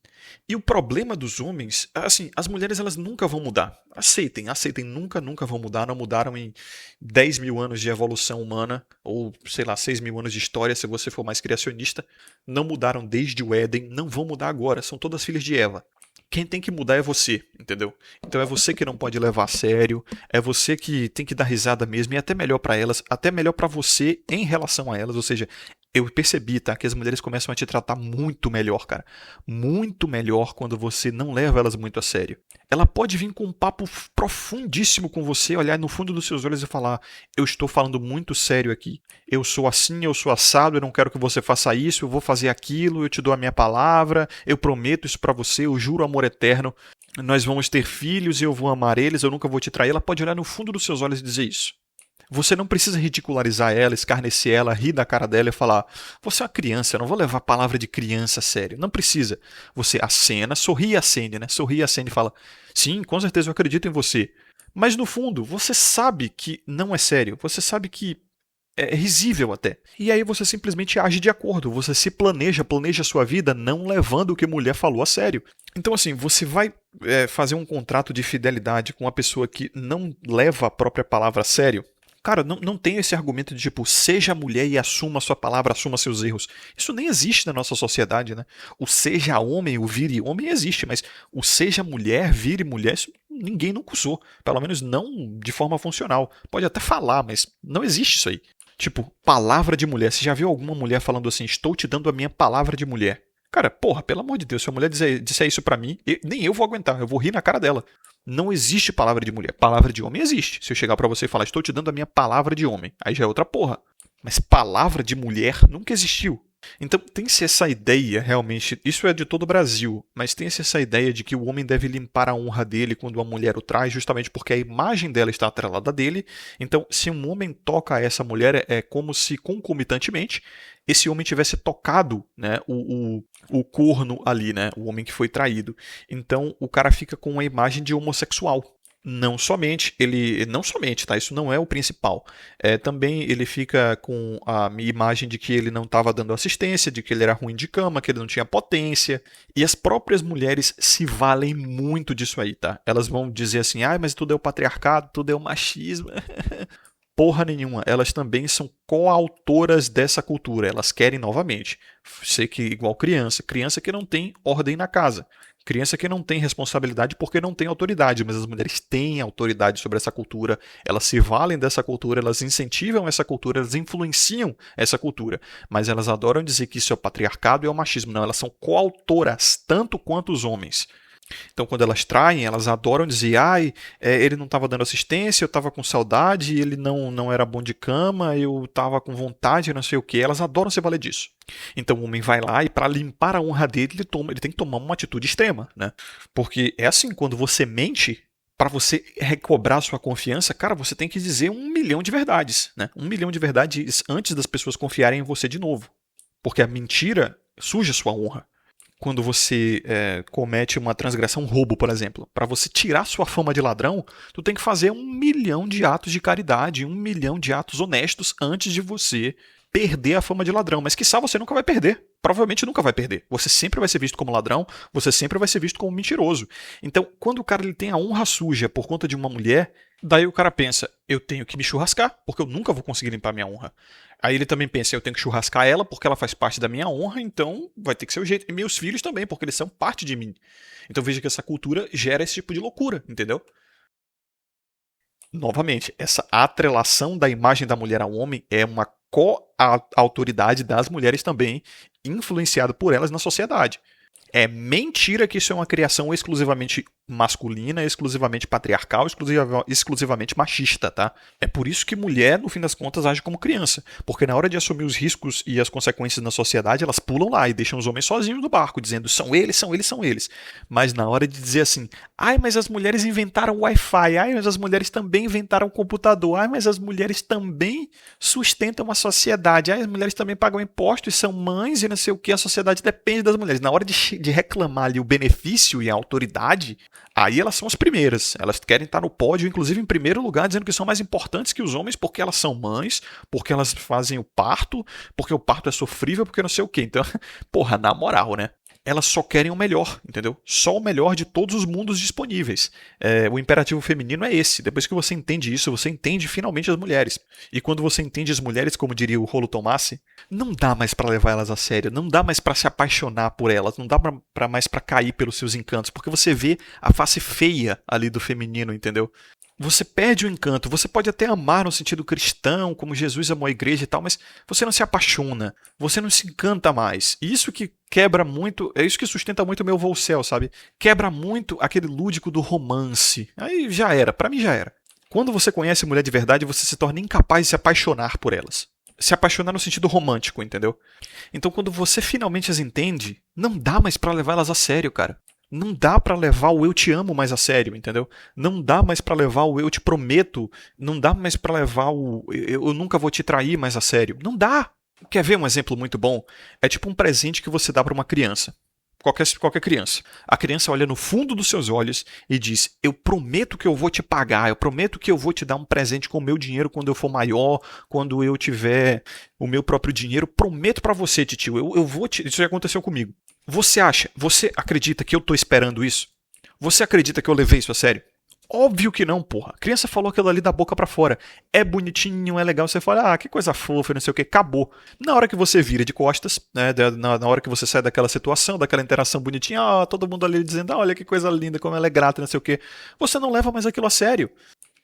E o problema dos homens, assim, as mulheres elas nunca vão mudar. Aceitem, nunca vão mudar. Não mudaram em 10 mil anos de evolução humana, ou sei lá, 6 mil anos de história, se você for mais criacionista. Não mudaram desde o Éden, não vão mudar agora, são todas filhas de Eva. Quem tem que mudar é você, entendeu? Então é você que não pode levar a sério, é você que tem que dar risada mesmo, e é até melhor para elas, até melhor para você em relação a elas, ou seja, eu percebi, tá, que as mulheres começam a te tratar muito melhor, cara. Muito melhor quando você não leva elas muito a sério. Ela pode vir com um papo profundíssimo com você, olhar no fundo dos seus olhos e falar, eu estou falando muito sério aqui. Eu sou assim, eu sou assado, eu não quero que você faça isso, eu vou fazer aquilo, eu te dou a minha palavra, eu prometo isso pra você, eu juro amor eterno. Nós vamos ter filhos e eu vou amar eles, eu nunca vou te trair. Ela pode olhar no fundo dos seus olhos e dizer isso. Você não precisa ridicularizar ela, escarnecer ela, rir da cara dela e falar, você é uma criança, eu não vou levar a palavra de criança a sério. Não precisa. Você acena, sorri e acende, né? Sorri e acende e fala, sim, com certeza eu acredito em você. Mas no fundo, você sabe que não é sério. Você sabe que é risível até. E aí você simplesmente age de acordo. Você se planeja a sua vida não levando o que a mulher falou a sério. Então assim, você vai fazer um contrato de fidelidade com uma pessoa que não leva a própria palavra a sério. Cara, não tem esse argumento de tipo, seja mulher e assuma a sua palavra, assuma seus erros. Isso nem existe na nossa sociedade, né? O seja homem, o vire homem existe, mas o seja mulher, vire mulher, isso ninguém nunca usou. Pelo menos não de forma funcional. Pode até falar, mas não existe isso aí. Tipo, palavra de mulher. Você já viu alguma mulher falando assim, estou te dando a minha palavra de mulher? Cara, porra, pelo amor de Deus, se a mulher disser isso pra mim, nem eu vou aguentar, eu vou rir na cara dela. Não existe palavra de mulher. Palavra de homem existe. Se eu chegar pra você e falar, estou te dando a minha palavra de homem, aí já é outra porra. Mas palavra de mulher nunca existiu. Então, tem-se essa ideia, realmente, isso é de todo o Brasil, mas tem-se essa ideia de que o homem deve limpar a honra dele quando a mulher o traz, justamente porque a imagem dela está atrelada dele. Então, se um homem toca essa mulher, é como se concomitantemente esse homem tivesse tocado, né, o corno ali, né, o homem que foi traído. Então, o cara fica com uma imagem de homossexual. Não somente, tá? Isso não é o principal. Também ele fica com a imagem de que ele não estava dando assistência, de que ele era ruim de cama, que ele não tinha potência. E as próprias mulheres se valem muito disso aí, tá? Elas vão dizer assim, mas tudo é o patriarcado, tudo é o machismo. Porra nenhuma, elas também são coautoras dessa cultura. Elas querem, novamente, ser que igual criança que não tem ordem na casa. Criança que não tem responsabilidade porque não tem autoridade, mas as mulheres têm autoridade sobre essa cultura, elas se valem dessa cultura, elas incentivam essa cultura, elas influenciam essa cultura. Mas elas adoram dizer que isso é o patriarcado e é o machismo. Não, elas são coautoras, tanto quanto os homens. Então, quando elas traem, elas adoram dizer, ele não estava dando assistência, eu estava com saudade, ele não era bom de cama, eu estava com vontade, não sei o que. Elas adoram se valer disso. Então, o homem vai lá e, para limpar a honra dele, ele tem que tomar uma atitude extrema, né? Porque é assim, quando você mente, para você recobrar sua confiança, cara, você tem que dizer 1.000.000 de verdades, né? 1.000.000 de verdades antes das pessoas confiarem em você de novo. Porque a mentira suja sua honra. Quando você comete uma transgressão, um roubo, por exemplo, para você tirar sua fama de ladrão, tu tem que fazer 1.000.000 de atos de caridade, 1.000.000 de atos honestos antes de você perder a fama de ladrão. Mas quiçá você nunca vai perder. Provavelmente nunca vai perder. Você sempre vai ser visto como ladrão, você sempre vai ser visto como mentiroso. Então, quando o cara ele tem a honra suja por conta de uma mulher, daí o cara pensa, eu tenho que me churrascar, porque eu nunca vou conseguir limpar minha honra. Aí ele também pensa, eu tenho que churrascar ela porque ela faz parte da minha honra, então vai ter que ser o jeito. E meus filhos também, porque eles são parte de mim. Então veja que essa cultura gera esse tipo de loucura, entendeu? Novamente, essa atrelação da imagem da mulher ao homem é uma co-autoridade das mulheres também, influenciado por elas na sociedade. É mentira que isso é uma criação exclusivamente masculina, exclusivamente patriarcal, exclusivamente machista, tá? É por isso que mulher, no fim das contas, age como criança. Porque na hora de assumir os riscos e as consequências na sociedade, elas pulam lá e deixam os homens sozinhos no barco, dizendo são eles, são eles, são eles. Mas na hora de dizer assim, mas as mulheres inventaram Wi-Fi, mas as mulheres também inventaram computador, mas as mulheres também sustentam a sociedade, as mulheres também pagam impostos, são mães e não sei o que, a sociedade depende das mulheres. Na hora de reclamar ali o benefício e a autoridade, aí elas são as primeiras. Elas querem estar no pódio, inclusive em primeiro lugar, dizendo que são mais importantes que os homens porque elas são mães, porque elas fazem o parto, porque o parto é sofrível, porque não sei o quê. Então, porra, na moral, né? Elas só querem o melhor, entendeu? Só o melhor de todos os mundos disponíveis. O imperativo feminino é esse. Depois que você entende isso, você entende finalmente as mulheres. E quando você entende as mulheres, como diria o Rolo Tomassi, não dá mais pra levar elas a sério, não dá mais pra se apaixonar por elas, não dá mais pra cair pelos seus encantos, porque você vê a face feia ali do feminino, entendeu? Você perde o encanto, você pode até amar no sentido cristão, como Jesus amou a igreja e tal, mas você não se apaixona, você não se encanta mais. E isso que quebra muito, é isso que sustenta muito o meu voo ao céu, sabe? Quebra muito aquele lúdico do romance. Aí já era, pra mim já era. Quando você conhece a mulher de verdade, você se torna incapaz de se apaixonar por elas. Se apaixonar no sentido romântico, entendeu? Então quando você finalmente as entende, não dá mais pra levar elas a sério, cara. Não dá pra levar o eu te amo mais a sério, entendeu? Não dá mais pra levar o eu te prometo, não dá mais pra levar o eu nunca vou te trair mais a sério. Não dá. Quer ver um exemplo muito bom? É tipo um presente que você dá pra uma criança. Qualquer criança. A criança olha no fundo dos seus olhos e diz, eu prometo que eu vou te pagar, eu prometo que eu vou te dar um presente com o meu dinheiro quando eu for maior, quando eu tiver o meu próprio dinheiro, prometo pra você, titio, eu vou te... Isso já aconteceu comigo. Você acredita que eu tô esperando isso? Você acredita que eu levei isso a sério? Óbvio que não, porra. A criança falou aquilo ali da boca pra fora. É bonitinho, é legal. Você fala, que coisa fofa, não sei o que. Acabou. Na hora que você vira de costas, né, na hora que você sai daquela situação, daquela interação bonitinha, todo mundo ali dizendo, olha que coisa linda, como ela é grata, não sei o que. Você não leva mais aquilo a sério.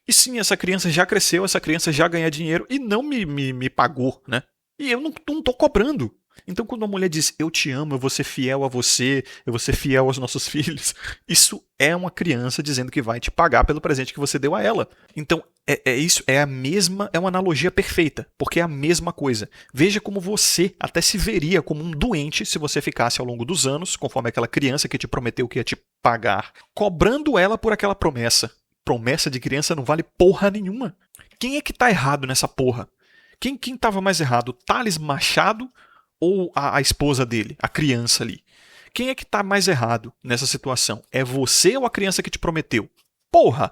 E sim, essa criança já cresceu, essa criança já ganha dinheiro e não me pagou, né? E eu não tô cobrando. Então, quando uma mulher diz, eu te amo, eu vou ser fiel a você, eu vou ser fiel aos nossos filhos, isso é uma criança dizendo que vai te pagar pelo presente que você deu a ela. Então, isso, é a mesma, é uma analogia perfeita, porque é a mesma coisa. Veja como você até se veria como um doente se você ficasse ao longo dos anos, conforme aquela criança que te prometeu que ia te pagar, cobrando ela por aquela promessa. Promessa de criança não vale porra nenhuma. Quem é que tá errado nessa porra? Quem tava mais errado? Thales Machado ou a esposa dele, a criança ali? Quem é que tá mais errado nessa situação? É você ou a criança que te prometeu? Porra!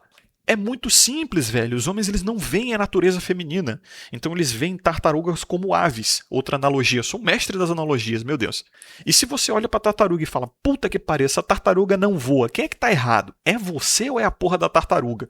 É muito simples, velho. Os homens eles não veem a natureza feminina. Então eles veem tartarugas como aves. Outra analogia. Eu sou mestre das analogias, meu Deus. E se você olha pra tartaruga e fala, puta que pariu, essa tartaruga não voa. Quem é que tá errado? É você ou é a porra da tartaruga?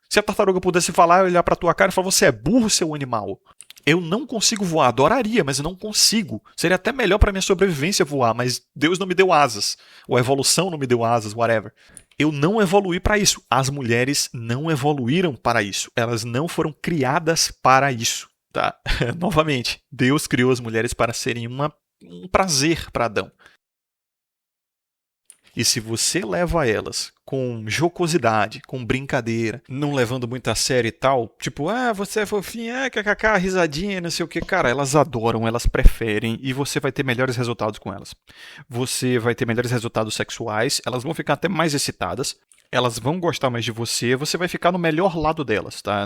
Se a tartaruga pudesse falar, olhar pra tua cara e falar, você é burro, seu animal. Eu não consigo voar. Adoraria, mas eu não consigo. Seria até melhor pra minha sobrevivência voar, mas Deus não me deu asas. Ou a evolução não me deu asas, whatever. Eu não evoluí para isso. As mulheres não evoluíram para isso. Elas não foram criadas para isso. Tá? Novamente, Deus criou as mulheres para serem um prazer para Adão. E se você leva elas com jocosidade, com brincadeira, não levando muito a sério e tal, tipo, você é fofinha, kkk, risadinha, não sei o que, cara, elas adoram, elas preferem e você vai ter melhores resultados com elas. Você vai ter melhores resultados sexuais, elas vão ficar até mais excitadas, elas vão gostar mais de você, você vai ficar no melhor lado delas, tá?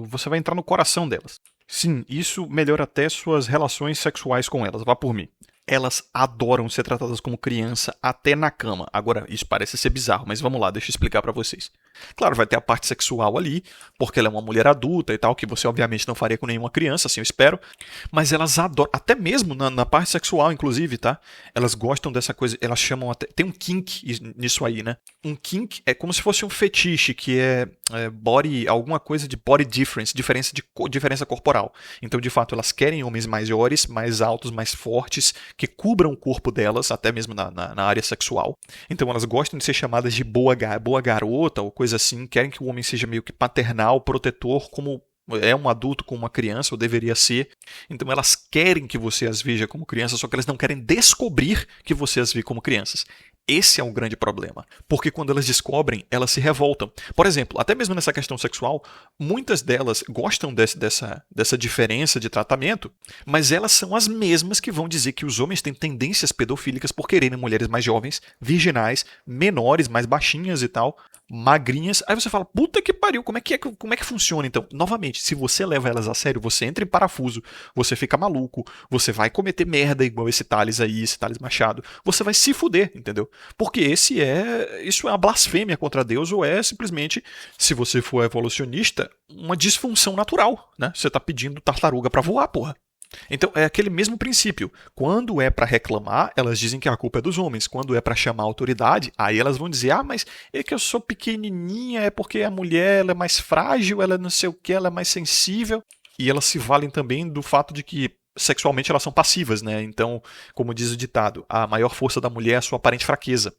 Você vai entrar no coração delas. Sim, isso melhora até suas relações sexuais com elas, vá por mim. Elas adoram ser tratadas como criança até na cama. Agora, isso parece ser bizarro, mas vamos lá, deixa eu explicar pra vocês. Claro, vai ter a parte sexual ali, porque ela é uma mulher adulta e tal, que você obviamente não faria com nenhuma criança, assim eu espero. Mas elas adoram, até mesmo na parte sexual, inclusive, tá? Elas gostam dessa coisa, elas chamam até... Tem um kink nisso aí, né? Um kink é como se fosse um fetiche, que é body, alguma coisa de body difference, diferença corporal. Então, de fato, elas querem homens maiores, mais altos, mais fortes, que cubram o corpo delas, até mesmo na área sexual. Então elas gostam de ser chamadas de boa garota ou coisa assim, querem que o homem seja meio que paternal, protetor, como é um adulto com uma criança, ou deveria ser. Então elas querem que você as veja como crianças, só que elas não querem descobrir que você as vê como crianças. Esse é um grande problema, porque quando elas descobrem, elas se revoltam. Por exemplo, até mesmo nessa questão sexual, muitas delas gostam dessa diferença de tratamento, mas elas são as mesmas que vão dizer que os homens têm tendências pedofílicas por quererem mulheres mais jovens, virginais, menores, mais baixinhas e tal, magrinhas. Aí você fala, puta que pariu, como é que funciona então? Novamente, se você leva elas a sério, você entra em parafuso, você fica maluco, você vai cometer merda igual esse Thales aí, esse Thales Machado, você vai se fuder, entendeu? Porque isso é uma blasfêmia contra Deus, ou é simplesmente, se você for evolucionista, uma disfunção natural, né? Você tá pedindo tartaruga pra voar, porra. Então é aquele mesmo princípio. Quando é pra reclamar, elas dizem que a culpa é dos homens. Quando é pra chamar a autoridade, aí elas vão dizer, mas é que eu sou pequenininha, é porque a mulher ela é mais frágil, ela não sei o que, ela é mais sensível. E elas se valem também do fato de que sexualmente elas são passivas, né? Então, como diz o ditado, a maior força da mulher é a sua aparente fraqueza.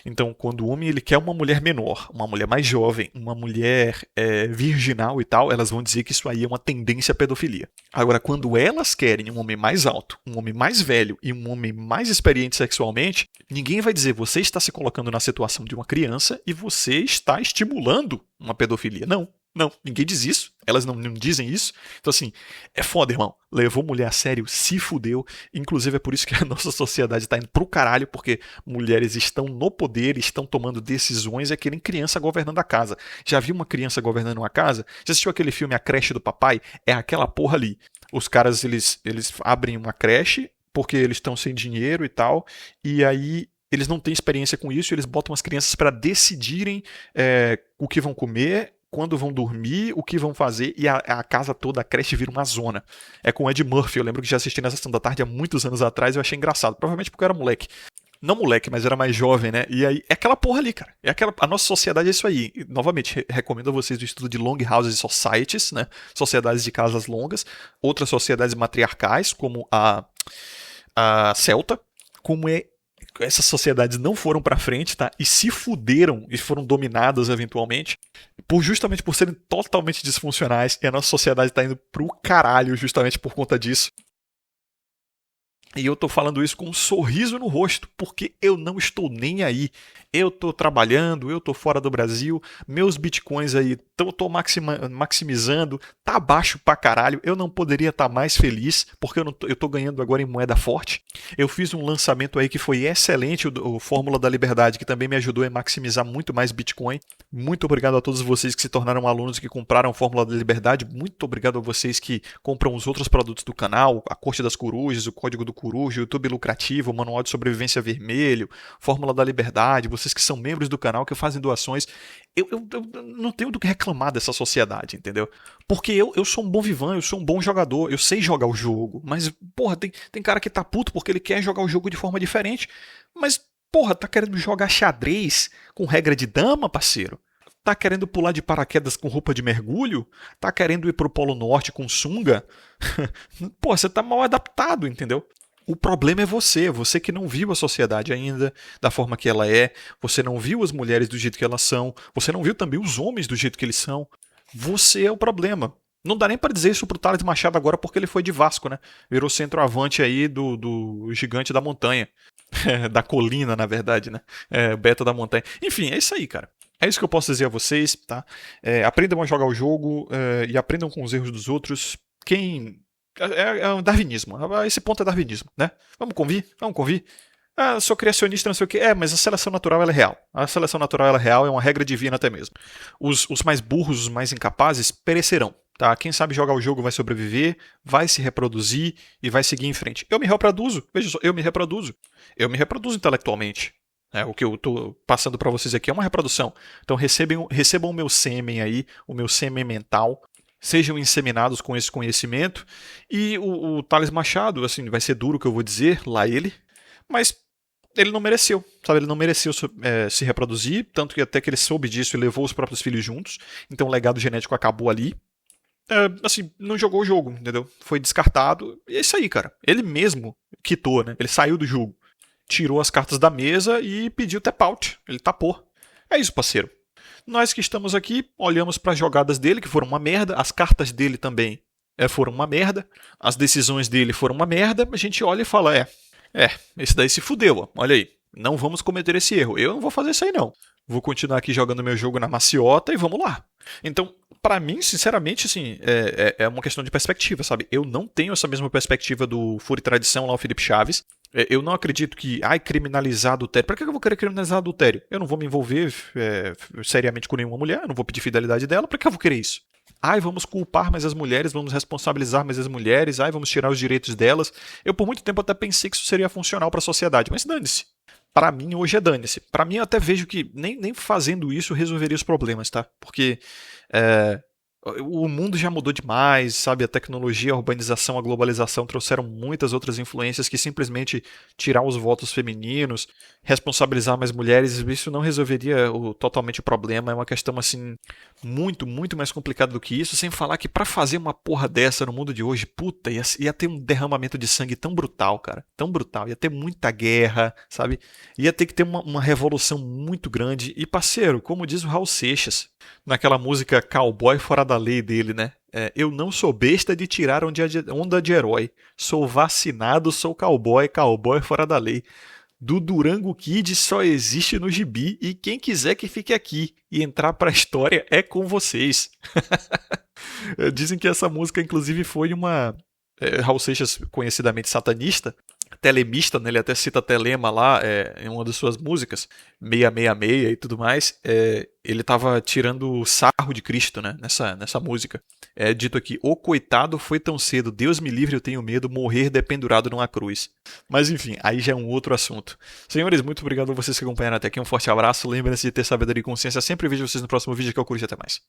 Então, quando o homem ele quer uma mulher menor, uma mulher mais jovem, uma mulher virginal e tal, elas vão dizer que isso aí é uma tendência à pedofilia. Agora, quando elas querem um homem mais alto, um homem mais velho e um homem mais experiente sexualmente, ninguém vai dizer você está se colocando na situação de uma criança e você está estimulando uma pedofilia. Não, ninguém diz isso. Elas não dizem isso. Então, assim, é foda, irmão. Levou mulher a sério, se fudeu. Inclusive, é por isso que a nossa sociedade tá indo pro caralho, porque mulheres estão no poder, estão tomando decisões e é que nem criança governando a casa. Já viu uma criança governando uma casa? Já assistiu aquele filme A Creche do Papai? É aquela porra ali. Os caras, eles abrem uma creche porque eles estão sem dinheiro e tal, e aí eles não têm experiência com isso, eles botam as crianças para decidirem o que vão comer, quando vão dormir, o que vão fazer, e a casa toda, a creche vira uma zona. É com o Ed Murphy, eu lembro que já assisti na Sessão da Tarde há muitos anos atrás, eu achei engraçado, provavelmente porque eu era moleque. Não moleque, mas era mais jovem, né? E aí, é aquela porra ali, cara. A nossa sociedade é isso aí. E, novamente, recomendo a vocês o estudo de Long House Societies, né? Sociedades de casas longas. Outras sociedades matriarcais, como a Celta, como essas sociedades não foram pra frente, tá? E se fuderam e foram dominadas eventualmente, justamente por serem totalmente disfuncionais, e a nossa sociedade tá indo pro caralho justamente por conta disso. E eu tô falando isso com um sorriso no rosto, porque eu não estou nem aí. Eu tô trabalhando, eu tô fora do Brasil, meus bitcoins aí tô maximizando, tá baixo pra caralho, eu não poderia estar mais feliz, porque eu tô ganhando agora em moeda forte. Eu fiz um lançamento aí que foi excelente, o Fórmula da Liberdade, que também me ajudou a maximizar muito mais Bitcoin. Muito obrigado a todos vocês que se tornaram alunos e que compraram a Fórmula da Liberdade. Muito obrigado a vocês que compram os outros produtos do canal, a Corte das Corujas, o Código do Coruja, o YouTube Lucrativo, o Manual de Sobrevivência Vermelho, Fórmula da Liberdade, vocês que são membros do canal, que fazem doações. Eu não tenho do que reclamar dessa sociedade, entendeu? Porque eu sou um bom vivan, eu sou um bom jogador, eu sei jogar o jogo, mas, porra, tem cara que tá puto porque ele quer jogar o jogo de forma diferente, mas, porra, tá querendo jogar xadrez com regra de dama, parceiro? Tá querendo pular de paraquedas com roupa de mergulho? Tá querendo ir pro Polo Norte com sunga? Pô, você tá mal adaptado, entendeu? O problema é você que não viu a sociedade ainda da forma que ela é, você não viu as mulheres do jeito que elas são, você não viu também os homens do jeito que eles são. Você é o problema. Não dá nem pra dizer isso pro Thales Machado agora porque ele foi de Vasco, né? Virou centroavante aí do gigante da montanha. Da colina, na verdade, né? Beta da montanha. Enfim, é isso aí, cara. É isso que eu posso dizer a vocês, tá? Aprendam a jogar o jogo e aprendam com os erros dos outros. É um darwinismo. Esse ponto é darwinismo, né? Vamos convir. Sou criacionista, não sei o quê. Mas a seleção natural ela é real. A seleção natural ela é real, é uma regra divina até mesmo. Os mais burros, os mais incapazes, perecerão. Tá? Quem sabe jogar o jogo vai sobreviver, vai se reproduzir e vai seguir em frente. Eu me reproduzo. Veja só, eu me reproduzo. Eu me reproduzo intelectualmente. O que eu estou passando para vocês aqui é uma reprodução. Então recebam o meu sêmen aí, o meu sêmen mental. Sejam inseminados com esse conhecimento. E o Thales Machado, assim, vai ser duro o que eu vou dizer, lá ele. Mas ele não mereceu, sabe? Ele não mereceu se reproduzir, tanto que até que ele soube disso e levou os próprios filhos juntos. Então o legado genético acabou ali. Assim, não jogou o jogo, entendeu? Foi descartado. E é isso aí, cara. Ele mesmo quitou, né? Ele saiu do jogo. Tirou as cartas da mesa e pediu tap out. Ele tapou. É isso, parceiro. Nós que estamos aqui, olhamos para as jogadas dele, que foram uma merda. As cartas dele também foram uma merda. As decisões dele foram uma merda. A gente olha e fala, esse daí se fudeu, ó. Olha aí. Não vamos cometer esse erro. Eu não vou fazer isso aí, não. Vou continuar aqui jogando meu jogo na maciota e vamos lá. Então, pra mim, sinceramente, assim, é uma questão de perspectiva, sabe? Eu não tenho essa mesma perspectiva do Fúria e Tradição lá, o Felipe Chaves. Eu não acredito que, criminalizar adultério. Pra que eu vou querer criminalizar adultério? Eu não vou me envolver seriamente com nenhuma mulher, eu não vou pedir fidelidade dela, pra que eu vou querer isso? Vamos culpar mais as mulheres, vamos responsabilizar mais as mulheres, vamos tirar os direitos delas. Eu por muito tempo até pensei que isso seria funcional pra sociedade, mas dane-se. Pra mim, hoje é dane-se. Pra mim, eu até vejo que nem fazendo isso resolveria os problemas, tá? Porque o mundo já mudou demais, sabe? A tecnologia, a urbanização, a globalização trouxeram muitas outras influências que simplesmente tirar os votos femininos, responsabilizar mais mulheres, isso não resolveria totalmente o problema. É uma questão, assim, muito, muito mais complicada do que isso. Sem falar que pra fazer uma porra dessa no mundo de hoje, puta, ia ter um derramamento de sangue tão brutal, cara. Tão brutal. Ia ter muita guerra, sabe? Ia ter que ter uma revolução muito grande. E, parceiro, como diz o Raul Seixas, naquela música Cowboy Fora da Lei dele, né? Eu não sou besta de tirar onda de herói. Sou vacinado, sou cowboy fora da lei. Do Durango Kid só existe no gibi e quem quiser que fique aqui e entrar pra história é com vocês. Dizem que essa música, inclusive, foi uma... Raul Seixas, conhecidamente satanista, telemista, né? Ele até cita Telema lá em uma das suas músicas, 666 e tudo mais. Ele estava tirando sarro de Cristo, né? Nessa música. É dito aqui, o coitado foi tão cedo, Deus me livre, eu tenho medo, morrer dependurado numa cruz. Mas enfim, aí já é um outro assunto. Senhores, muito obrigado a vocês que acompanharam até aqui, um forte abraço, lembrem-se de ter sabedoria e consciência, sempre vejo vocês no próximo vídeo, que é o Coruja, até mais.